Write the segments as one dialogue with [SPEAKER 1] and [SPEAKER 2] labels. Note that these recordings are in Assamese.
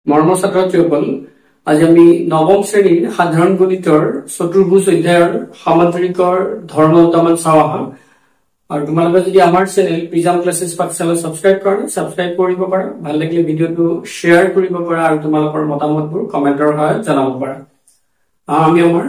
[SPEAKER 1] মৰমৰ ছাত্ৰ-ছাত্ৰীসকল, আজি আমি নৱম শ্ৰেণীৰ সাধাৰণ গণিতৰ চতুৰ্ভুজ অধ্যায়ৰ সামান্তৰিকৰ ধৰ্ম দুটামান চাওঁ আহা। আৰু তোমালোকে যদি আমাৰ চেনেল প্ৰিজাম ক্লাছেছ পাঠশালা সাবস্ক্ৰাইব কৰা সাবস্ক্ৰাইব কৰিব পাৰা, ভাল লাগিলে ভিডিঅটো শ্বেয়াৰ কৰিব পাৰা আৰু তোমালোকৰ মতামতবোৰ কমেন্টৰ সহায়ত জনাব পাৰা। আমি আমাৰ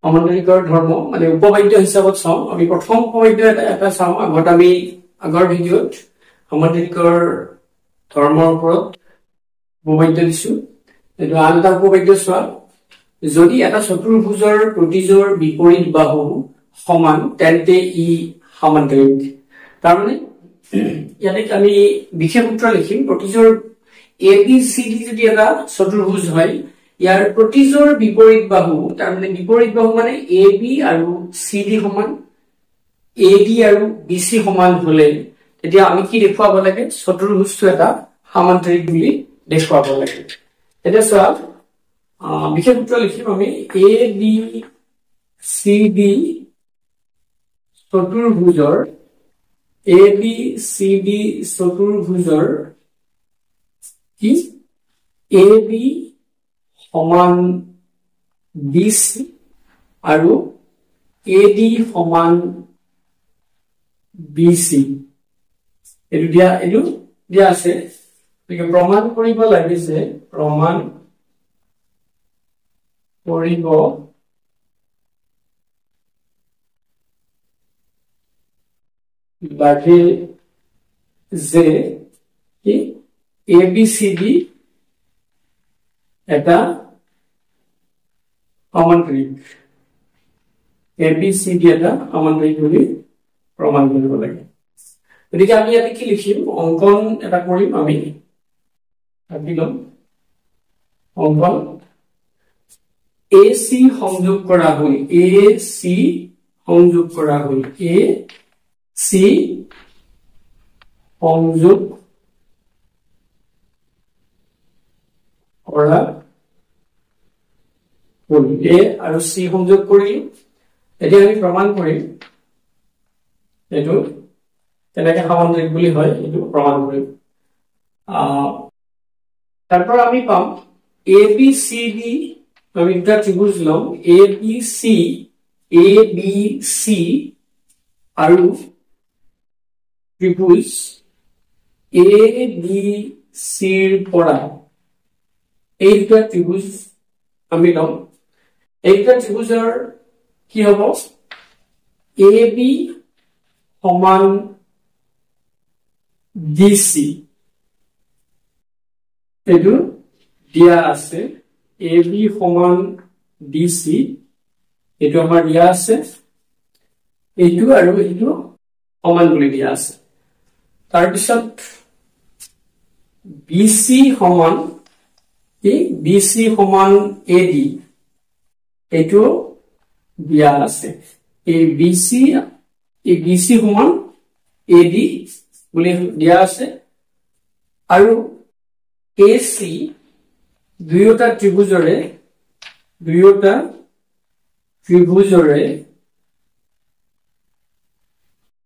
[SPEAKER 1] সামান্তৰিকৰ ধৰ্ম মানে উপবাদ্য হিচাপত চাওঁ। আমি প্ৰথম উপবাদ্য এটা চাওঁ। আগত আমি আগৰ ভিডিঅত সামান্তৰিকৰ ধৰ্মৰ ওপৰত উপবাদ্য দিছো। এইটো আন এটা উপবাদ্য চোৱা। যদি এটা চতুৰ্ভুজৰ প্ৰতিজোৰ বিপৰীত বাহু সমান তেন্তে ই সামান্তৰিক। তাৰমানে ইয়াতে আমি বিশেষ সূত্ৰ লিখিম। প্ৰতিজোৰ ABCD যদি এটা চতুৰ্ভুজ হয়, ইয়াৰ প্ৰতিজোৰ বিপৰীত বাহু, তাৰমানে বিপৰীত বাহু মানে AB আৰু CD সমান, AD আৰু BC সমান হলে তেতিয়া আমি কি দেখুৱাব লাগে? চতুৰ্ভুজটো এটা সামান্তৰিক বুলি দেখুৱাব লাগে। এতিয়া চোৱা, বিশেষ সূত্ৰ লিখিম আমি ABCD চতুৰ্ভুজৰ কি AB সমান BC আৰু AD সমান BC। এইটো দিয়া আছে। প্ৰমাণ কৰিব লাগে যে ABCD এটা সামান্তৰিক। ABCD এটা সামান্তৰিক বুলি প্ৰমাণ কৰিব লাগে। গতিকে আমি ইয়াতে কি লিখিম? অংকন এটা কৰিম। আমি অংকন AC সংযোগ কৰা হল, AC সংযোগ কৰা হল, AC সংযোগ কৰা হল, A আৰু C সংযোগ কৰি এতিয়া আমি প্ৰমাণ কৰিম এইটো কেনেকে সামান্তৰিক বুলি হয়, এইটো প্ৰমাণ কৰিম। তাৰপৰা আমি পাম ABCD, আমি দুটা ত্ৰিভুজ লম, ABC আৰু ত্ৰিভুজ ABC ৰ পৰা এই দুটা ত্ৰিভুজ আমি লম। এই দুটা ত্ৰিভুজৰ কি হব? AB সমান DC, এইটো দিয়া আছে। AB সমান DC, এইটো আমাৰ দিয়া আছে। এইটো আৰু এইটো সমান বুলি দিয়া আছে। তাৰপিছত BC সমান AD, এইটো দিয়া আছে। এই BC সমান AD বুলি দিয়া আছে। আৰু AC দুয়োটা ত্ৰিভুজৰে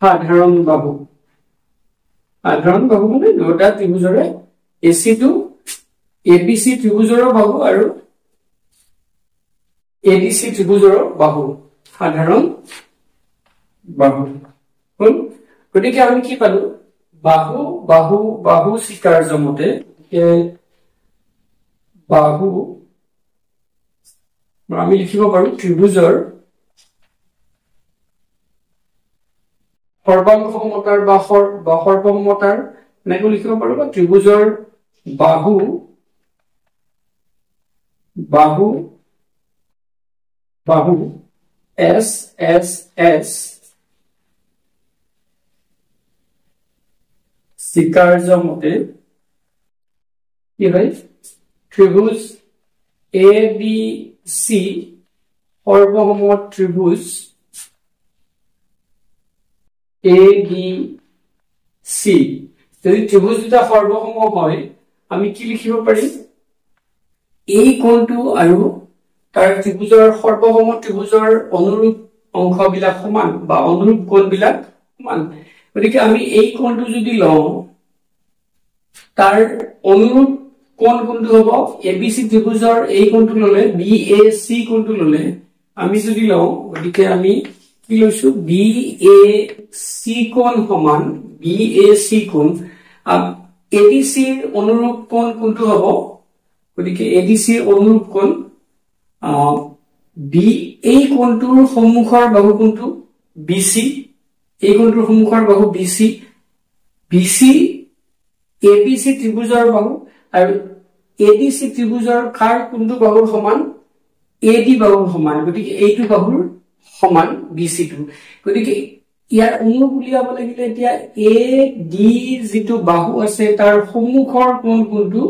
[SPEAKER 1] সাধাৰণ বাহু মানে দুয়োটা ত্ৰিভুজৰে AC টো ABC ত্ৰিভুজৰো বাহু আৰু ADC ত্ৰিভুজৰো বাহু, সাধাৰণ বাহু হল। গতিকে আমি কি পালো? বাহু স্বীকাৰ্য মতে বাহু আমি লিখিব পাৰো ত্ৰিভুজৰ সৰ্বাংশ সমতাৰ বা সৰ্বসমতাৰ এনেকৈ লিখিব পাৰো, বা ত্ৰিভুজৰ বাহু S স্বীকাৰ্য মতে কি হয়? ত্ৰিভুজ ABC সৰ্বসম ত্ৰিভুজ ADC। যদি ত্ৰিভুজ দুটা সৰ্বসম হয়, আমি কি লিখিব পাৰিম? এই কোণটো আৰু তাৰ ত্ৰিভুজৰ সৰ্বসম ত্ৰিভুজৰ অনুৰূপ অংশবিলাক সমান বা অনুৰূপ কোণবিলাক সমান। গতিকে আমি এই কোণটো যদি লওঁ, তাৰ অনুৰূপ কোণ কোনটো হ'ব এবিসি ত্ৰিভুজৰ এই কোণটো ললে বিএসি কোণটো ললে আমি যদি লওঁ গতিকে আমি কি লৈছো বিএসি কোণ সমান বিএসি কোণ এডিসি ৰ অনুৰূপ কোণ কোনটো হ'ব গতিকে এডিসি ৰ অনুৰূপ কোণ বি এই কোণটোৰ সন্মুখৰ বাহু কোনটো বিসি এই কোণটোৰ সন্মুখৰ বাহু বিসি বিসি এবিসি ত্ৰিভুজৰ বাহু আৰু এডিসি ত্ৰিভুজৰ কাৰ কোনটো বাহুৰ সমান এডি বাহুৰ সমান গতিকে এইটো বাহুৰ সমান বিসি টো গতিকে ইয়াৰ অনুৰূপ উলিয়াব লাগিলে এতিয়া এ ডি যেটো বাহু আছে তাৰ সন্মুখৰ কোণ কোনটো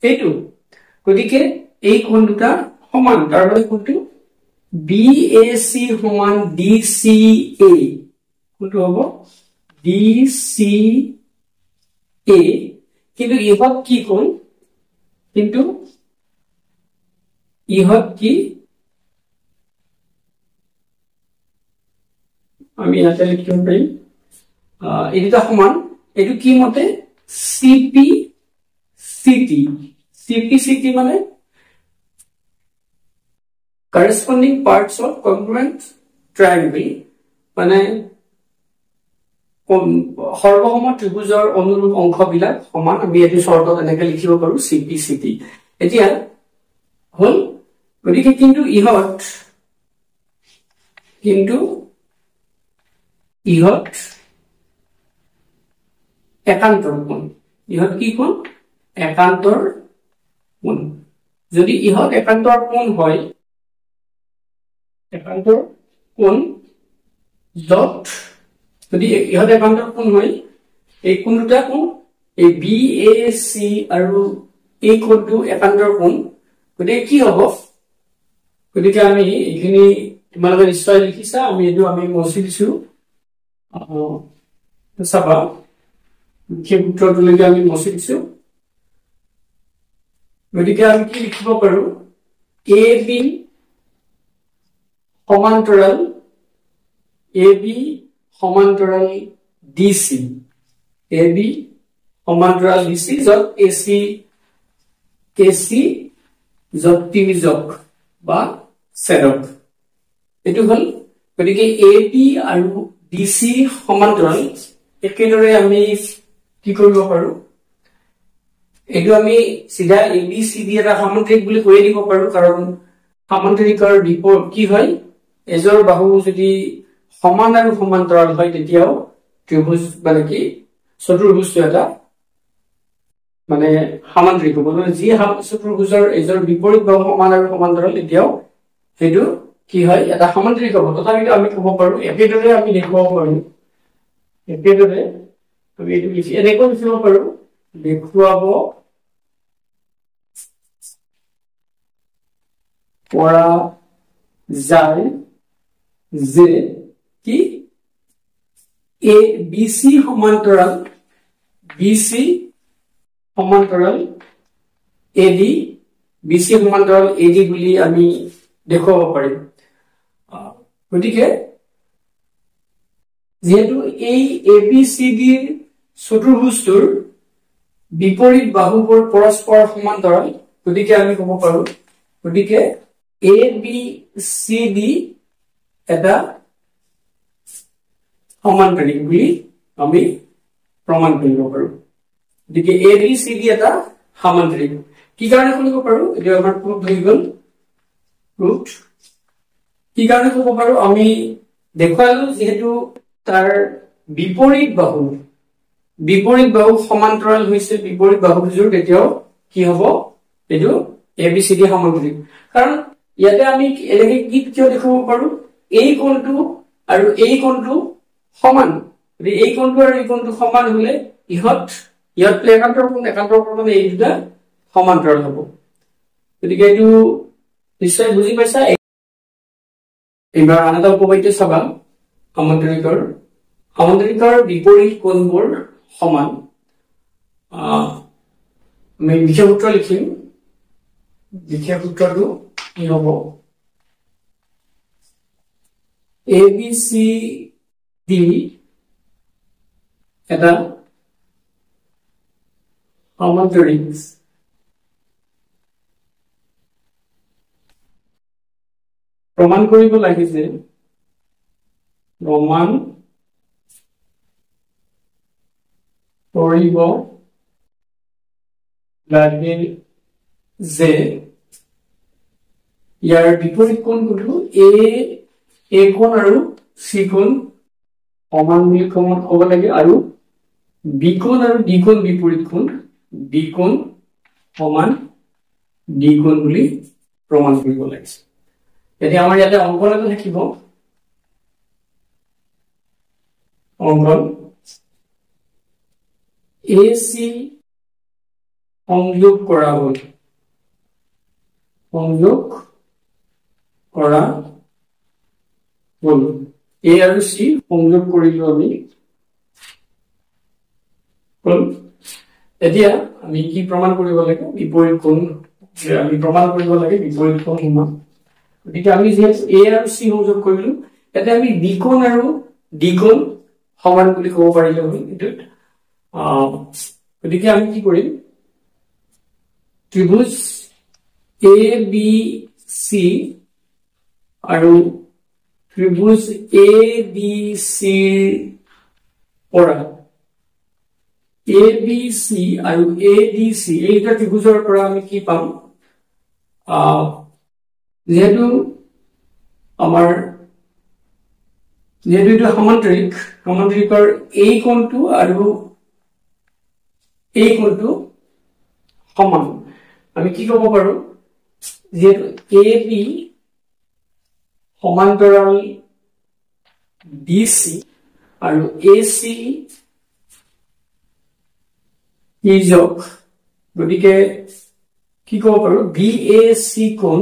[SPEAKER 1] এইটো গতিকে এই কোণ দুটা সমান তাৰ মানে কোনটো বিএসি সমান ডিসিএ কোনটো হ'ব ডিসিএ কিন্তু ইহত কি কোণ কিন্তু ইহত কি আমি ইয়াতে লিখিব পাৰিম এটা সমান এটো কি মতে সিপি সিটি মানে corresponding parts of congruent triangle মানে সৰ্বসম ত্ৰিভুজৰ অনুৰূপ অংশবিলাক সমান আমি এটো শৰ্তত এনেকৈ লিখিব পাৰো সিপি সিটি এতিয়া হল গতিকে কিন্তু ইহত একান্তৰ কোণ ইহত কি কোণ একান্তৰ কোণ যদি ইহত একান্তৰ কোণ হয় একান্তৰ কোণ যত যদি ইহত একান্তৰ কোণ হয় এই কোণ দুটা কোণ এই বিএসি আৰু এই কোণটো একান্তৰ কোণ গতিকে কি হ'ব গতিকে আমি এইখিনি তোমালোকে নিশ্চয় লিখিছা আমি এটো আমি মচি দিছো চাবা কি সূত্ৰটোলৈকে আমি মচি দিছো গতিকে আমি কি লিখিব পাৰো এ বি সমান্তৰাল ডিসি এ বি সমান্তৰাল ডিসি যত এসি যত ত্ৰিভুজক বা ছেদক এটো হল গতিকে এ বি আৰু ডিসি সমান্তৰাল একেদৰে আমি কি কৰিব পাৰো এটো আমি সিধা এবিসিডি এটা সমান্তৰিক বুলি কৈ দিব পাৰো কাৰণ সমান্তৰিকৰ বিপৰীত কি হয় এজৰ বাহু যদি সমান আৰু সমান্তৰাল হয় তেতিয়াও ত্ৰিভুজ মানে কি চতুৰ্ভুজটো এটা মানে সমান্তৰিক হ'ব মানে যি চতুৰ্ভুজৰ এজৰ বিপৰীত বাহু সমান আৰু সমান্তৰাল তেতিয়াও হেতু কি হয় এটা সমান্তৰিক হ'ব তথাপিতো আমি ক'ব পাৰো একেদৰে আমি দেখুৱাব পাৰো একেদৰে আমি এটো লিখি এনেকৈ লিখিব পাৰো দেখুৱাব পৰা যায় যে কি এ বিসি সমান্তৰাল এডি বিসি সমান্তৰাল এডি বুলি আমি দেখুৱাব পাৰিম গতিকে যেহেতু এই এবিসিডি চতুৰ্ভুজটোৰ বিপৰীত বাহুবোৰ পৰস্পৰ সমান্তৰাল গতিকে আমি ক'ব পাৰো গতিকে এ বি সি ডি এটা সমান্তৰিক বুলি আমি প্ৰমাণ কৰিব পাৰো গতিকে এ বি সি ডি এটা সমান্তৰিক কি কাৰণে কৰিব পাৰো এটা আমাৰ প্ৰুফ হৈ গল প্ৰুফ কি কাৰণে ক'ব পাৰো আমি দেখুৱালো যেহেতু তাৰ বিপৰীত বাহু সমান্তৰাল হৈছে বিপৰীত বাহুজোৰ তেতিয়াও কি হ'ব এটো এবিসিডি সমান্তৰিক কাৰণ ইয়াতে আমি এনেকৈ কি কিয় দেখাব পাৰো এই কোণটো আৰু এই কোণটো সমান যদি এই কোণটো আৰু এই কোণটো সমান হলে ইহত একান্তৰ কোণ মানে এই দুটা সমান্তৰাল হ'ব গতিকে এইটো নিশ্চয় বুজি পাইছা এবাৰ আন এটা উপবাদ্য চাবা সমান্তৰিকৰ বিপৰীত কোণবোৰ সমান আমি বিশেষ সূত্ৰ লিখিম বিশেষ সূত্ৰটো কি হ'ব এ বি সি ডি এটা সমান্তৰিক প্ৰমাণ কৰিব লাগে যে প্ৰমাণ কৰিব লাগে যে ইয়াৰ বিপৰীত কোণ কোনটো এ কোণ আৰু সি কোণ সমান বুলি ক'ব লাগে আৰু বি কোণ আৰু ডি কোণ বিপৰীত কোণ বি কোণ সমান ডি কোণ বুলি প্ৰমাণ কৰিব লাগিছে এতিয়া আমাৰ ইয়াতে অংকন এটা থাকিব অংকন AC সংযোগ কৰা হ'ল সংযোগ কৰা হ'ল A আৰু C সংযোগ কৰিলো আমি হ'ল এতিয়া আমি কি প্ৰমাণ কৰিব লাগে বিপৰীত কোণ আমি প্ৰমাণ কৰিব লাগে বিপৰীত কোণ সমান গতিকে আমি যে A আৰু C সংযোগ কৰিলো এটা আমি B কোণ আৰু D কোণ সমান বুলি ক'ব পাৰিলে হয় এটোত গতিকে আমি কি কৰিম ত্ৰিভুজ ABC আৰু ত্ৰিভুজ ABC পৰা ABC আৰু ADC এইটা ত্ৰিভুজৰ পৰা আমি কি পাম যেহেতু আমাৰ যেহেতু এটা সমান্তৰিকৰ এই কোণটো আৰু এই কোণটো সমান আমি কি ক'ব পাৰো যেহেতু AB সমান্তৰাল BC আৰু AC ইজক গতিকে কি ক'ব পাৰো BAC কোণ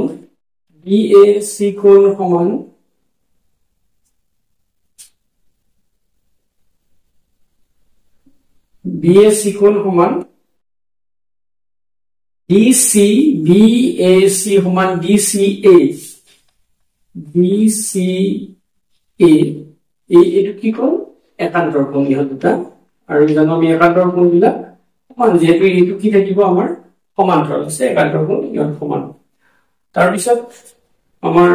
[SPEAKER 1] সমান BAC কোণ সমান BAC সমান DCA এইটো কি কোণ একান্তৰ কোণ ইহত দুটা আৰু জানো আমি একান্তৰ কোণ বিলাক সমান যেহেতু এইটো কি থাকিব আমাৰ সমান্তৰাল আছে একান্তৰ কোণ ইহত সমান তাৰ পিছত আমাৰ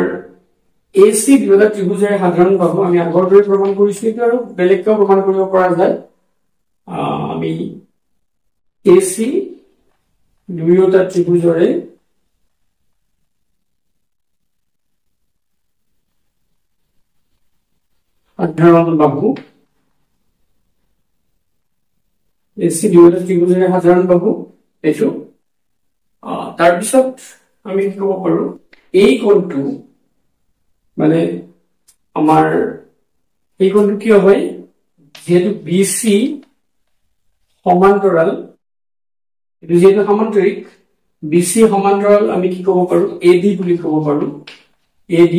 [SPEAKER 1] AC দুটা ত্ৰিভুজৰ সাধাৰণ বাহু আমি আগৰ দৰে প্ৰমাণ কৰিছো এইটো আৰু বেলেগকৈ প্ৰমাণ কৰিব পৰা যায় আমি AC দুয়োটা ত্ৰিভুজৰে সাধাৰণ বাহু AC দুয়োটা ত্ৰিভুজৰে সাধাৰণ বাহু এইটো তাৰ পিছত আমি কি ক'ব পাৰো এই কোণটো মানে আমাৰ এই কোণটো কি হয় যেহেতু BC সমান্তৰাল এটো যেহেতু সমান্তৰিক BC সমান্তৰাল আমি কি ক'ব পাৰো AD বুলি ক'ব পাৰো AD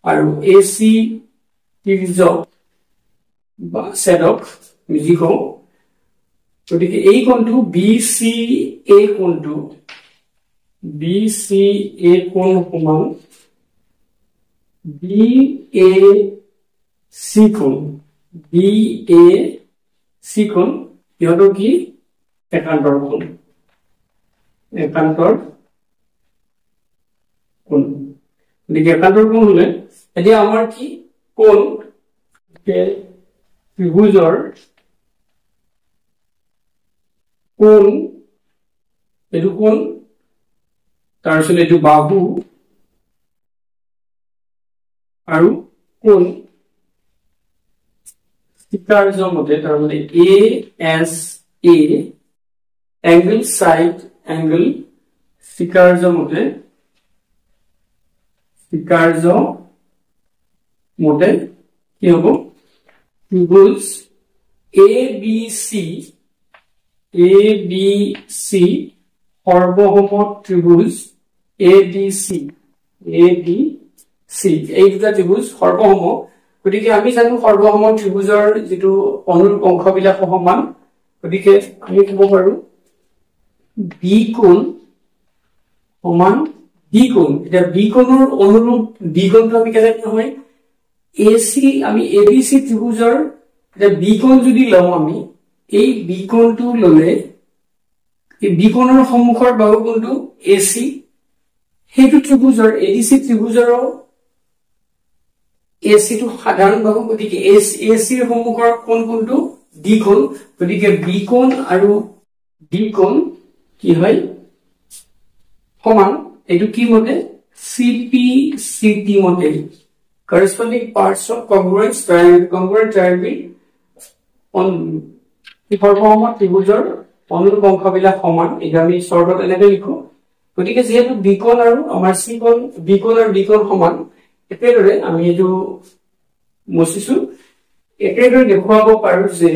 [SPEAKER 1] আৰু AC ত্ৰিভুজক বা ছেদক মিজি কওঁ গতিকে এই কোণটো BCA কোণটো BCA কোণ সমান BAC কোণ ইহতো কি একান্তৰ কোণ গতিকে একান্তৰ কোণ হলে এতিয়া আমাৰ কি কোণ ত্ৰিভুজৰ কোণ এইটো কোণ তাৰপিছত এইটো বাহু আৰু কোণ শিকাৰ্য মতে তাৰমানে ASA এংগল সাইড এংগল শিকাৰ্য মতে কি হ'ব ত্ৰিভুজ ABC সৰ্বসম ত্ৰিভুজ ADC এই দুটা ত্ৰিভুজ সৰ্বসম গতিকে আমি জানো সৰ্বসম ত্ৰিভুজৰ যেটো অনুৰূপ অংশবিলাক সমান গতিকে আমি ক'ব পাৰো B কোণ সমান D কোণ এটা B কোণৰ অনুৰূপ D কোণটো আমি কেনেকৈ হয় AC আমি ABC ত্ৰিভুজৰ এটা B কোণ যদি লওঁ আমি এই B কোণটো ললে এই B কোণৰ সন্মুখৰ বাহু কোণটো AC হেতু ত্ৰিভুজৰ ADC ত্ৰিভুজৰ AC টো সাধাৰণ বাহু গতিকে AC ৰ সন্মুখৰ কোণ কোনটো ডি কোণ গতিকে বি কোণ আৰু ডি কোণ কি হয় সমান এটো কি মতে CPCT মতে corresponding parts of congruent triangle on সৰ্বসম ত্ৰিভুজৰ অনুৰূপ অংশবিলাক সমান এটা আমি শৰ্টত এনেকৈ লিখো গতিকে যেহেতু বি কোণ আৰু আমাৰ সি কোণ বি কোণ আৰু ডি কোণ সমান একেদৰে আমি এটো মছিছো একেদৰে দেখুৱাব পাৰো যে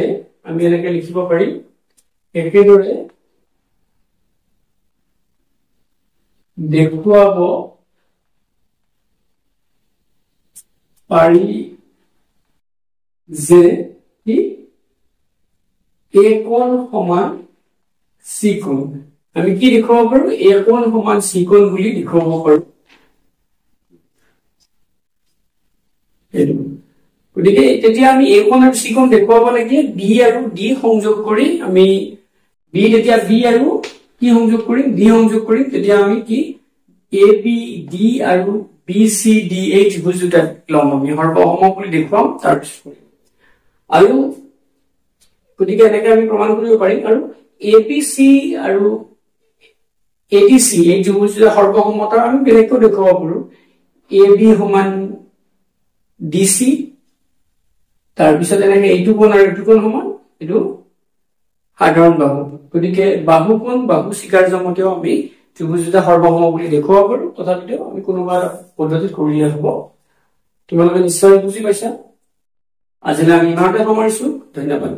[SPEAKER 1] আমি এনেকৈ লিখিব পাৰিম একেদৰে দেখুৱাব পাৰি যে কি এ কোণ সমান সি কোণ আমি কি দেখুৱাব পাৰো এ কোণ সমান সি কোণ বুলি দেখুৱাব পাৰো গতিকে তেতিয়া আমি এ কোণ আৰু সি কোণ দেখুৱাব লাগে বি আৰু ডি সংযোগ কৰি আমি বি তেতিয়া বি আৰু কি সংযোগ কৰিম ডি সংযোগ কৰিম তেতিয়া আমি কি এ বি ডি আৰু বি সি ডি এই ত্ৰিভুজ দুটা লম আমি সৰ্বসম বুলি দেখুৱাম তাৰপিছত আৰু গতিকে এনেকৈ আমি প্ৰমাণ কৰিব পাৰিম আৰু এপিসি আৰু এডিসি এই ত্ৰিভুজ দুটা সৰ্বসমতা আমি বেলেগকৈ দেখুৱাব পাৰো এবি সমান ডিসি তাৰপিছত এনেকৈ এইটো কোণ আৰু এইটো কোণ সমান এইটো সাধাৰণ বাহু গতিকে বাহু কোণ বাহু স্বীকাৰ্য মতেও আমি ত্ৰিভুজ দুটা সৰ্বসম বুলি দেখুৱাব পাৰো তথাপিও আমি কোনোবা পদ্ধতিত কৰিলে হ'ব তোমালোকে নিশ্চয় বুজি পাইছা আজিলৈ আমি ইমানতে সামৰিছো ধন্যবাদ